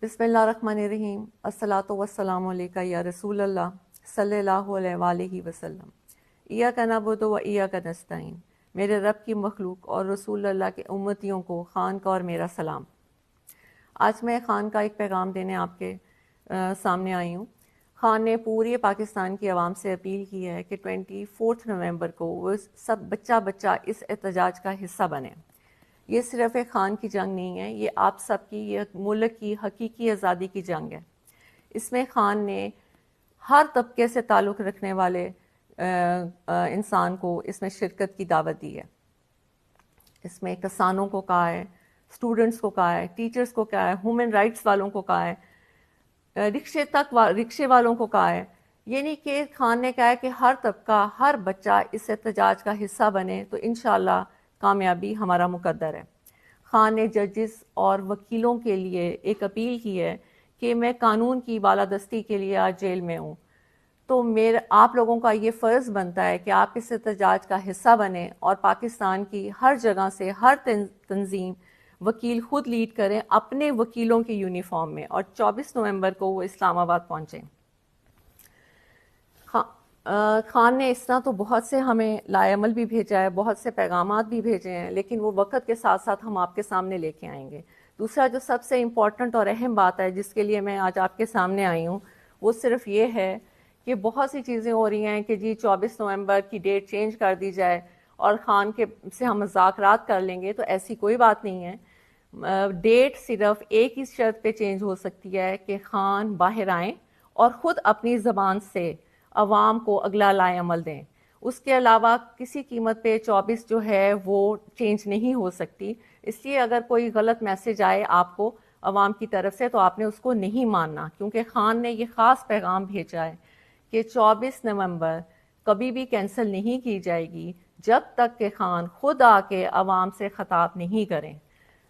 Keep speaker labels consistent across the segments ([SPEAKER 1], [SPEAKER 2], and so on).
[SPEAKER 1] بسم اللہ الرحمن الرحیم۔ الصلاۃ والسلام علیکہ یا رسول اللہ صلی اللہ علیہ وآلہ وسلم۔ ایاک نعبد و ایاک نستعین۔ میرے رب کی مخلوق اور رسول اللہ کے امتیوں کو خان کا اور میرا سلام۔ آج میں خان کا ایک پیغام دینے آپ کے سامنے آئی ہوں۔ خان نے پوری پاکستان کی عوام سے اپیل کی ہے کہ 24 نومبر کو وہ سب بچہ اس احتجاج کا حصہ بنے۔ یہ صرف ایک خان کی جنگ نہیں ہے، یہ آپ سب کی، یہ ملک کی حقیقی آزادی کی جنگ ہے۔ اس میں خان نے ہر طبقے سے تعلق رکھنے والے انسان کو اس میں شرکت کی دعوت دی ہے۔ اس میں کسانوں کو کہا ہے، اسٹوڈنٹس کو کہا ہے، ٹیچرز کو کہا ہے، ہیومن رائٹس والوں کو کہا ہے، رکشے والوں کو کہا ہے۔ یعنی کہ خان نے کہا ہے کہ ہر طبقہ، ہر بچہ اس احتجاج کا حصہ بنے تو انشاءاللہ کامیابی ہمارا مقدر ہے۔ خان نے ججز اور وکیلوں کے لیے ایک اپیل کی ہے کہ میں قانون کی بالادستی کے لیے آج جیل میں ہوں، تو آپ لوگوں کا یہ فرض بنتا ہے کہ آپ اس احتجاج کا حصہ بنیں اور پاکستان کی ہر جگہ سے ہر تنظیم وکیل خود لیڈ کریں اپنے وکیلوں کے یونیفارم میں، اور 24 نومبر کو وہ اسلام آباد پہنچیں۔ خان نے اس طرح تو بہت سے ہمیں لائے عمل بھی بھیجا ہے، بہت سے پیغامات بھی بھیجے ہیں، لیکن وہ وقت کے ساتھ ساتھ ہم آپ کے سامنے لے کے آئیں گے۔ دوسرا جو سب سے امپورٹنٹ اور اہم بات ہے جس کے لیے میں آج آپ کے سامنے آئی ہوں، وہ صرف یہ ہے کہ بہت سی چیزیں ہو رہی ہیں کہ جی 24 نومبر کی ڈیٹ چینج کر دی جائے اور خان کے سے ہم مذاکرات کر لیں گے، تو ایسی کوئی بات نہیں ہے۔ ڈیٹ صرف ایک ہی شرط پہ چینج ہو سکتی ہے کہ خان باہر آئیں اور خود اپنی زبان سے عوام کو اگلا لائے عمل دیں۔ اس کے علاوہ کسی قیمت پہ 24 جو ہے وہ چینج نہیں ہو سکتی۔ اس لیے اگر کوئی غلط میسج آئے آپ کو عوام کی طرف سے تو آپ نے اس کو نہیں ماننا، کیونکہ خان نے یہ خاص پیغام بھیجا ہے کہ 24 نومبر کبھی بھی کینسل نہیں کی جائے گی جب تک کہ خان خود آ کے عوام سے خطاب نہیں کریں۔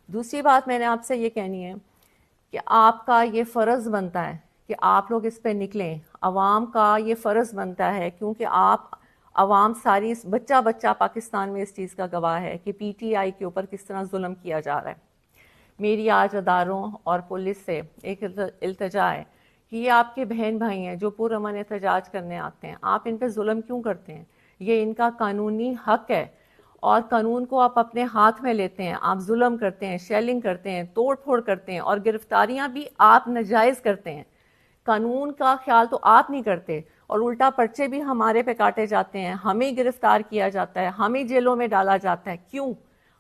[SPEAKER 1] دوسری بات میں نے آپ سے یہ کہنی ہے کہ آپ کا یہ فرض بنتا ہے کہ آپ لوگ اس پہ نکلیں۔ عوام کا یہ فرض بنتا ہے، کیونکہ عوام ساری بچہ پاکستان میں اس چیز کا گواہ ہے کہ پی ٹی آئی کے اوپر کس طرح ظلم کیا جا رہا ہے۔ میری آج اداروں اور پولیس سے ایک التجا ہے کہ یہ آپ کے بہن بھائی ہیں جو پرامن احتجاج کرنے آتے ہیں، آپ ان پہ ظلم کیوں کرتے ہیں؟ یہ ان کا قانونی حق ہے، اور قانون کو آپ اپنے ہاتھ میں لیتے ہیں، آپ ظلم کرتے ہیں، شیلنگ کرتے ہیں، توڑ پھوڑ کرتے ہیں، اور گرفتاریاں بھی آپ ناجائز کرتے ہیں۔ قانون کا خیال تو آپ نہیں کرتے، اور الٹا پرچے بھی ہمارے پہ کاٹے جاتے ہیں، ہمیں گرفتار کیا جاتا ہے، ہمیں جیلوں میں ڈالا جاتا ہے۔ کیوں؟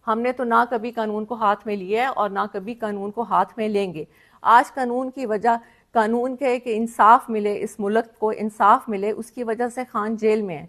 [SPEAKER 1] ہم نے تو نہ کبھی قانون کو ہاتھ میں لیا ہے اور نہ کبھی قانون کو ہاتھ میں لیں گے۔ آج قانون کی وجہ، قانون کے کہ انصاف ملے، اس ملک کو انصاف ملے، اس کی وجہ سے خان جیل میں ہے۔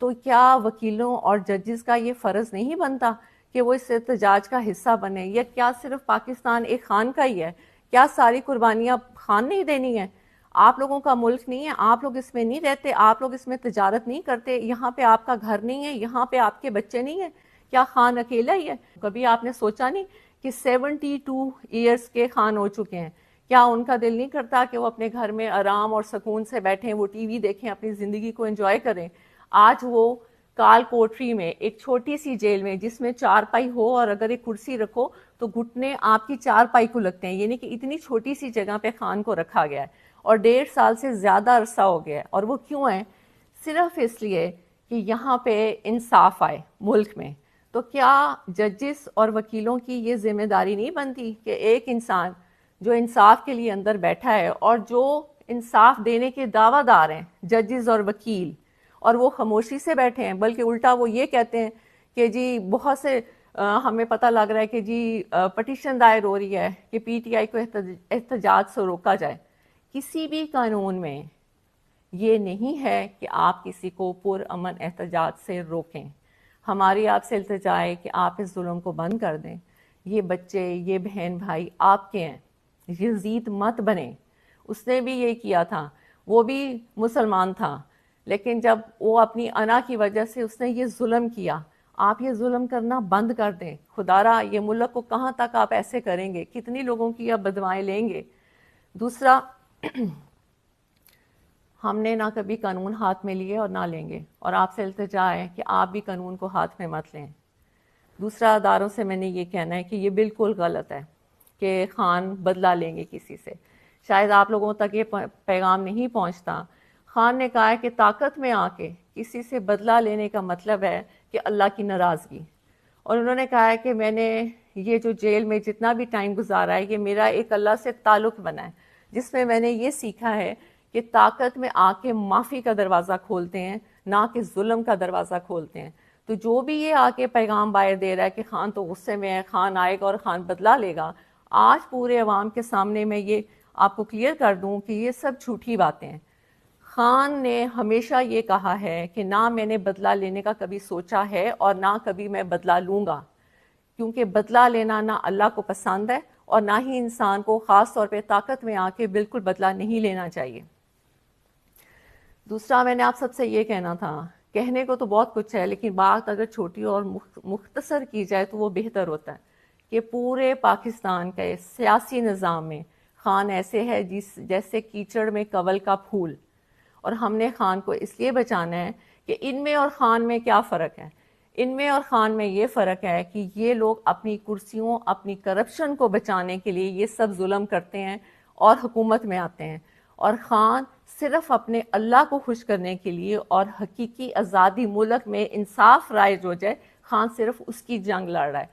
[SPEAKER 1] تو کیا وکیلوں اور ججز کا یہ فرض نہیں بنتا کہ وہ اس احتجاج کا حصہ بنے؟ یا کیا صرف پاکستان ایک خان کا ہی ہے؟ کیا ساری قربانیاں خان نہیں دینی ہیں؟ آپ لوگوں کا ملک نہیں ہے؟ آپ لوگ اس میں نہیں رہتے؟ آپ لوگ اس میں تجارت نہیں کرتے؟ یہاں پہ آپ کا گھر نہیں ہے؟ یہاں پہ آپ کے بچے نہیں ہیں؟ کیا خان اکیلا ہی ہے؟ کبھی آپ نے سوچا نہیں کہ 72 ایئرس کے خان ہو چکے ہیں؟ کیا ان کا دل نہیں کرتا کہ وہ اپنے گھر میں آرام اور سکون سے بیٹھیں، وہ ٹی وی دیکھیں، اپنی زندگی کو انجوائے کریں؟ آج وہ کال کوٹری میں ایک چھوٹی سی جیل میں جس میں 4 پائی ہو اور اگر ایک کرسی رکھو تو گھٹنے آپ کی 4 پائی کو لگتے ہیں، یعنی کہ اتنی چھوٹی سی جگہ پہ خان کو رکھا گیا ہے، اور 1.5 سال سے زیادہ عرصہ ہو گیا ہے۔ اور وہ کیوں ہے؟ صرف اس لیے کہ یہاں پہ انصاف آئے ملک میں۔ تو کیا ججز اور وکیلوں کی یہ ذمہ داری نہیں بنتی کہ ایک انسان جو انصاف کے لیے اندر بیٹھا ہے اور جو انصاف دینے کے دعویٰ دار ہیں ججز اور وکیل، اور وہ خاموشی سے بیٹھے ہیں، بلکہ الٹا وہ یہ کہتے ہیں کہ جی بہت سے ہمیں پتہ لگ رہا ہے کہ جی پٹیشن دائر ہو رہی ہے کہ پی ٹی آئی کو احتجاج سے روکا جائے۔ کسی بھی قانون میں یہ نہیں ہے کہ آپ کسی کو پرامن احتجاج سے روکیں۔ ہماری آپ سے التجا ہے کہ آپ اس ظلم کو بند کر دیں۔ یہ بچے، یہ بہن بھائی آپ کے ہیں، یزید مت بنیں۔ اس نے بھی یہ کیا تھا، وہ بھی مسلمان تھا، لیکن جب وہ اپنی انا کی وجہ سے اس نے یہ ظلم کیا، آپ یہ ظلم کرنا بند کر دیں۔ خدا را یہ ملک کو کہاں تک آپ ایسے کریں گے؟ کتنی لوگوں کی آپ بدوائیں لیں گے؟ دوسرا، ہم نے نہ کبھی قانون ہاتھ میں لیے اور نہ لیں گے، اور آپ سے التجا ہے کہ آپ بھی قانون کو ہاتھ میں مت لیں۔ دوسرا، اداروں سے میں نے یہ کہنا ہے کہ یہ بالکل غلط ہے کہ خان بدلہ لیں گے کسی سے. شاید آپ لوگوں تک یہ پیغام نہیں پہنچتا. خان نے کہا ہے کہ طاقت میں آ کے کسی سے بدلہ لینے کا مطلب ہے کہ اللہ کی ناراضگی. اور انہوں نے کہا ہے کہ میں نے یہ جو جیل میں جتنا بھی ٹائم گزارا ہے یہ میرا ایک اللہ سے تعلق بنا ہے، جس میں میں نے یہ سیکھا ہے کہ طاقت میں آ کے معافی کا دروازہ کھولتے ہیں، نہ کہ ظلم کا دروازہ کھولتے ہیں. تو جو بھی یہ آ کے پیغام باہر دے رہا ہے کہ خان تو غصے میں ہے، خان آئے گا اور خان بدلہ لے گا، آج پورے عوام کے سامنے میں یہ آپ کو کلیئر کر دوں کہ یہ سب جھوٹی باتیں ہیں. خان نے ہمیشہ یہ کہا ہے کہ نہ میں نے بدلہ لینے کا کبھی سوچا ہے اور نہ کبھی میں بدلہ لوں گا، کیونکہ بدلہ لینا نہ اللہ کو پسند ہے اور نہ ہی انسان کو خاص طور پہ طاقت میں آ کے بالکل بدلہ نہیں لینا چاہیے. دوسرا میں نے آپ سب سے یہ کہنا تھا، کہنے کو تو بہت کچھ ہے لیکن بات اگر چھوٹی اور مختصر کی جائے تو وہ بہتر ہوتا ہے کہ پورے پاکستان کے سیاسی نظام میں خان ایسے ہے جیسے کیچڑ میں کنول کا پھول. اور ہم نے خان کو اس لیے بچانا ہے کہ ان میں اور خان میں کیا فرق ہے. ان میں اور خان میں یہ فرق ہے کہ یہ لوگ اپنی کرسیوں، اپنی کرپشن کو بچانے کے لیے یہ سب ظلم کرتے ہیں اور حکومت میں آتے ہیں، اور خان صرف اپنے اللہ کو خوش کرنے کے لیے اور حقیقی آزادی ملک میں انصاف رائج ہو جائے، خان صرف اس کی جنگ لڑ رہا ہے.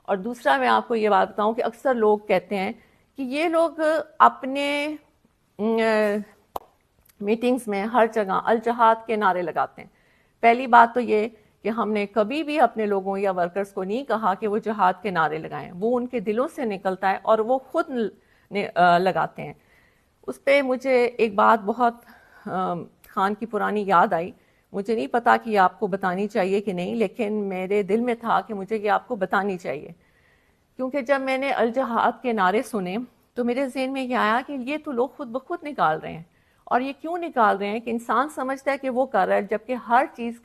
[SPEAKER 1] اور دوسرا میں آپ کو یہ بات بتاؤں کہ اکثر لوگ کہتے ہیں کہ یہ لوگ اپنے میٹنگز میں ہر جگہ الجہاد کے نعرے لگاتے ہیں. پہلی بات تو یہ کہ ہم نے کبھی بھی اپنے لوگوں یا ورکرز کو نہیں کہا کہ وہ جہاد کے نعرے لگائیں، وہ ان کے دلوں سے نکلتا ہے اور وہ خود لگاتے ہیں. اس پہ مجھے ایک بات بہت خان کی پرانی یاد آئی. مجھے نہیں پتا کہ یہ آپ کو بتانی چاہیے کہ نہیں، لیکن میرے دل میں تھا کہ مجھے یہ آپ کو بتانی چاہیے، کیونکہ جب میں نے الجہاد کے نعرے سنے تو میرے ذہن میں یہ آیا کہ یہ تو لوگ خود بخود نکال رہے ہیں. اور یہ کیوں نکال رہے ہیں کہ انسان سمجھتا ہے کہ وہ کر رہا ہے، جبکہ ہر چیز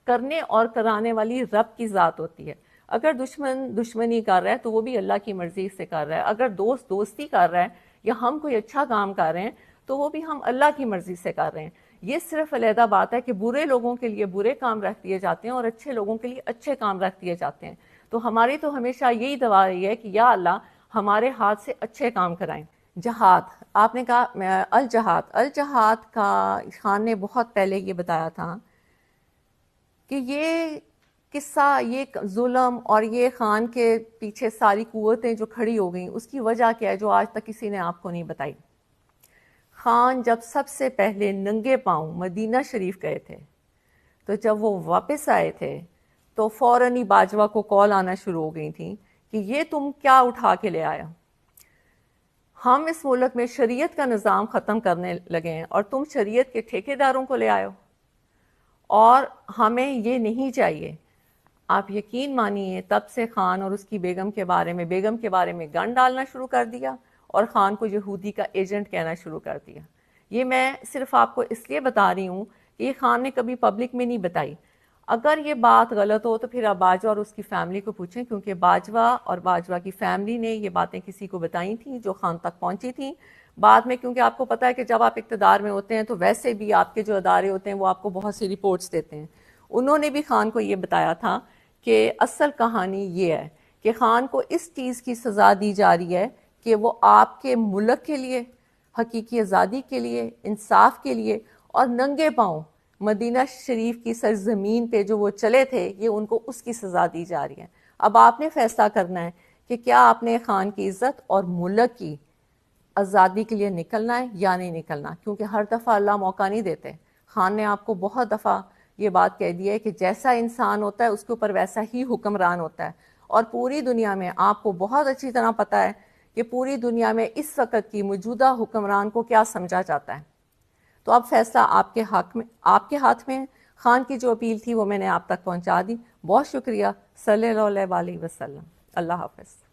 [SPEAKER 1] کرنے اور کرانے والی رب کی ذات ہوتی ہے. اگر دشمن دشمنی کر رہا ہے تو وہ بھی اللہ کی مرضی سے کر رہا ہے، اگر دوست دوستی کر رہا ہے یا ہم کوئی اچھا کام کر رہے ہیں تو وہ بھی ہم اللہ کی مرضی سے کر رہے ہیں. یہ صرف علیحدہ بات ہے کہ برے لوگوں کے لیے برے کام رکھ دیے جاتے ہیں اور اچھے لوگوں کے لیے اچھے کام رکھ دیے جاتے ہیں. تو ہماری تو ہمیشہ یہی دعا رہی ہے کہ یا اللہ ہمارے ہاتھ سے اچھے کام کرائیں. جہاد، آپ نے کہا الجہاد کا خان نے بہت پہلے یہ بتایا تھا کہ یہ قصہ، یہ ظلم اور یہ خان کے پیچھے ساری قوتیں جو کھڑی ہو گئیں اس کی وجہ کیا ہے جو آج تک کسی نے آپ کو نہیں بتائی. خان جب سب سے پہلے ننگے پاؤں مدینہ شریف گئے تھے تو جب وہ واپس آئے تھے تو فوراً ہی باجوہ کو کال آنا شروع ہو گئی تھی کہ یہ تم کیا اٹھا کے لے آیا، ہم اس ملک میں شریعت کا نظام ختم کرنے لگے ہیں اور تم شریعت کے ٹھیکیداروں کو لے آئے ہو، اور ہمیں یہ نہیں چاہیے. آپ یقین مانیے تب سے خان اور اس کی بیگم کے بارے میں گن ڈالنا شروع کر دیا اور خان کو یہودی کا ایجنٹ کہنا شروع کر دیا. یہ میں صرف آپ کو اس لیے بتا رہی ہوں کہ یہ خان نے کبھی پبلک میں نہیں بتائی. اگر یہ بات غلط ہو تو پھر آپ باجوہ اور اس کی فیملی کو پوچھیں، کیونکہ باجوہ اور باجوہ کی فیملی نے یہ باتیں کسی کو بتائی تھیں جو خان تک پہنچی تھیں. بعد میں کیونکہ آپ کو پتہ ہے کہ جب آپ اقتدار میں ہوتے ہیں تو ویسے بھی آپ کے جو ادارے ہوتے ہیں وہ آپ کو بہت سی رپورٹس دیتے ہیں. انہوں نے بھی خان کو یہ بتایا تھا کہ اصل کہانی یہ ہے کہ خان کو اس چیز کی سزا دی جا رہی ہے کہ وہ آپ کے ملک کے لیے، حقیقی آزادی کے لیے، انصاف کے لیے اور ننگے پاؤں مدینہ شریف کی سرزمین پہ جو وہ چلے تھے، یہ ان کو اس کی سزا دی جا رہی ہے. اب آپ نے فیصلہ کرنا ہے کہ کیا آپ نے خان کی عزت اور ملک کی آزادی کے لیے نکلنا ہے یا نہیں نکلنا، کیونکہ ہر دفعہ اللہ موقع نہیں دیتے. خان نے آپ کو بہت دفعہ یہ بات کہہ دی ہے کہ جیسا انسان ہوتا ہے اس کے اوپر ویسا ہی حکمران ہوتا ہے، اور پوری دنیا میں آپ کو بہت اچھی طرح پتہ ہے کہ پوری دنیا میں اس وقت کی موجودہ حکمران کو کیا سمجھا جاتا ہے. تو اب فیصلہ آپ کے ہاتھ میں. خان کی جو اپیل تھی وہ میں نے آپ تک پہنچا دی. بہت شکریہ. صلی اللہ علیہ وسلم. اللہ حافظ.